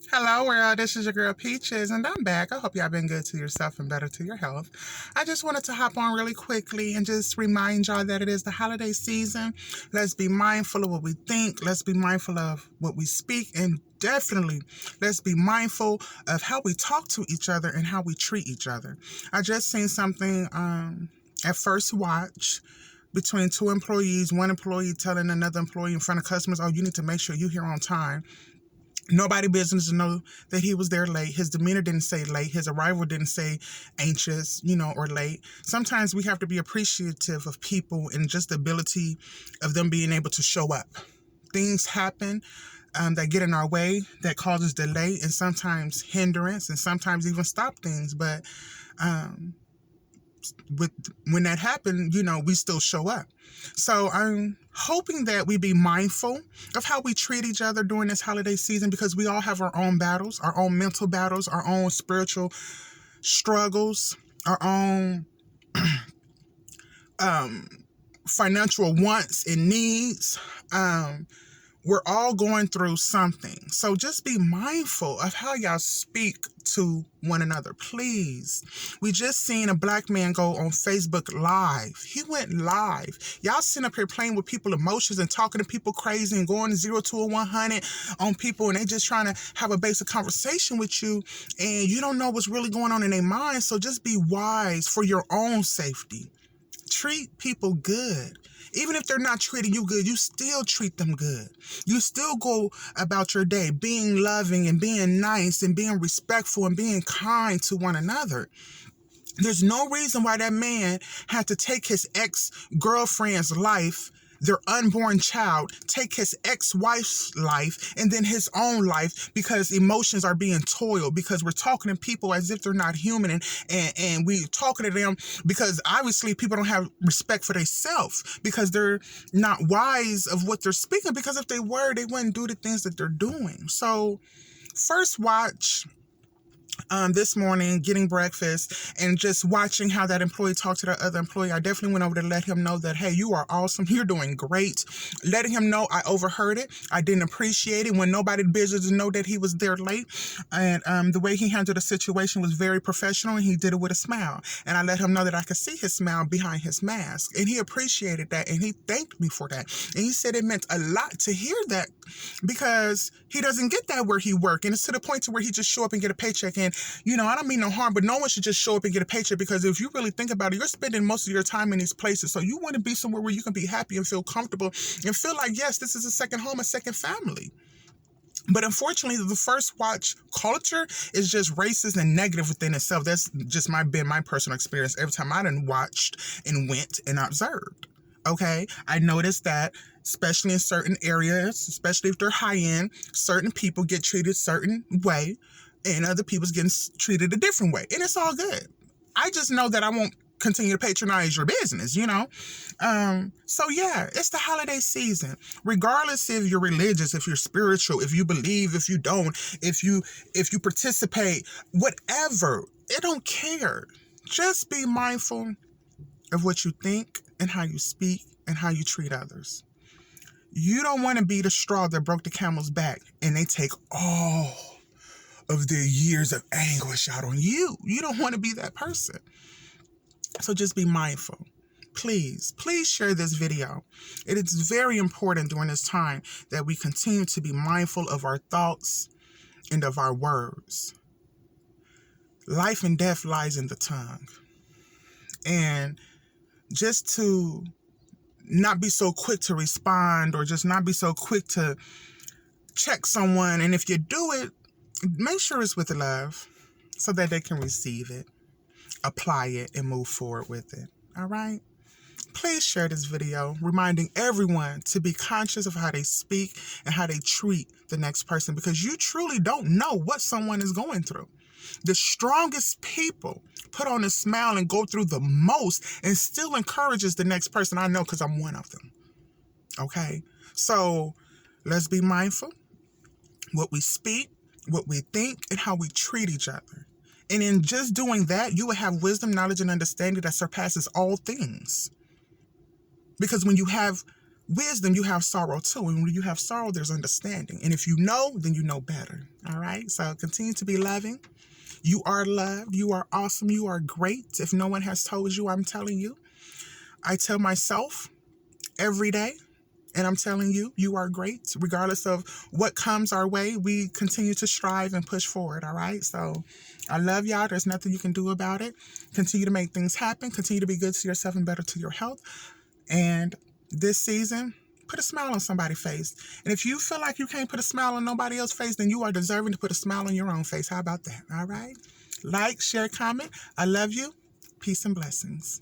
Hello, world. This is your girl Peaches, and I'm back. I hope y'all been good to yourself and better to your health. I just wanted to hop on really quickly and just remind y'all that it is the holiday season. Let's be mindful of what we think. Let's be mindful of what we speak, and definitely let's be mindful of how we talk to each other and how we treat each other. I just seen something at First Watch between two employees, one employee telling another employee in front of customers, "Oh, you need to make sure you're here on time." Nobody business to know that he was there late. His demeanor didn't say late. His arrival didn't say anxious, or late. Sometimes we have to be appreciative of people and just the ability of them being able to show up. Things happen that get in our way, that causes delay and sometimes hindrance and sometimes even stop things. But when that happened, we still show up. So I'm hoping that we be mindful of how we treat each other during this holiday season, because we all have our own battles, our own mental battles, our own spiritual struggles, our own financial wants and needs. We're all going through something. So just be mindful of how y'all speak to one another, please. We just seen a black man go on Facebook Live. He went live. Y'all sitting up here playing with people's emotions and talking to people crazy and going 0 to 100 on people, and they just trying to have a basic conversation with you, and you don't know what's really going on in their mind. So just be wise for your own safety. Treat people good. Even if they're not treating you good, you still treat them good. You still go about your day being loving and being nice and being respectful and being kind to one another. There's no reason why that man had to take his ex-girlfriend's life, their unborn child, take his ex-wife's life, and then his own life, because emotions are being toiled, because we're talking to people as if they're not human, and we talking to them because obviously people don't have respect for themselves, because they're not wise of what they're speaking, because if they were, they wouldn't do the things that they're doing. So First Watch this morning, getting breakfast and just watching how that employee talked to the other employee, I definitely went over to let him know that, hey, you are awesome. You're doing great. Letting him know I overheard it. I didn't appreciate it when nobody business to know that he was there late. And the way he handled the situation was very professional, and he did it with a smile. And I let him know that I could see his smile behind his mask. And he appreciated that, and he thanked me for that. And he said it meant a lot to hear that, because he doesn't get that where he works. And it's to the point to where he just show up and get a paycheck. And I don't mean no harm, but no one should just show up and get a paycheck, because if you really think about it, you're spending most of your time in these places. So you want to be somewhere where you can be happy and feel comfortable and feel like, yes, this is a second home, a second family. But unfortunately, the First Watch culture is just racist and negative within itself. That's just been my personal experience every time I done watched and went and observed. Okay, I noticed that, especially in certain areas, especially if they're high end, certain people get treated a certain way, and other people's getting treated a different way. And it's all good. I just know that I won't continue to patronize your business, So yeah, it's the holiday season. Regardless if you're religious, if you're spiritual, if you believe, if you don't, if you participate, whatever, it don't care. Just be mindful of what you think and how you speak and how you treat others. You don't want to be the straw that broke the camel's back and they take all of their years of anguish out on you. You don't want to be that person. So just be mindful. Please share this video. It is very important during this time that we continue to be mindful of our thoughts and of our words. Life and death lies in the tongue. And just to not be so quick to respond, or just not be so quick to check someone. And if you do it, make sure it's with love so that they can receive it, apply it, and move forward with it. All right? Please share this video, reminding everyone to be conscious of how they speak and how they treat the next person, because you truly don't know what someone is going through. The strongest people put on a smile and go through the most and still encourages the next person. I know, because I'm one of them. Okay? So let's be mindful what we speak, what we think, and how we treat each other. And in just doing that, you will have wisdom, knowledge, and understanding that surpasses all things. Because when you have wisdom, you have sorrow too. And when you have sorrow, there's understanding. And if you know, then you know better. All right. So continue to be loving. You are loved. You are awesome. You are great. If no one has told you, I'm telling you. I tell myself every day, and I'm telling you, you are great. Regardless of what comes our way, we continue to strive and push forward. All right. So I love y'all. There's nothing you can do about it. Continue to make things happen. Continue to be good to yourself and better to your health. And this season, put a smile on somebody's face. And if you feel like you can't put a smile on nobody else's face, then you are deserving to put a smile on your own face. How about that? All right. Like, share, comment. I love you. Peace and blessings.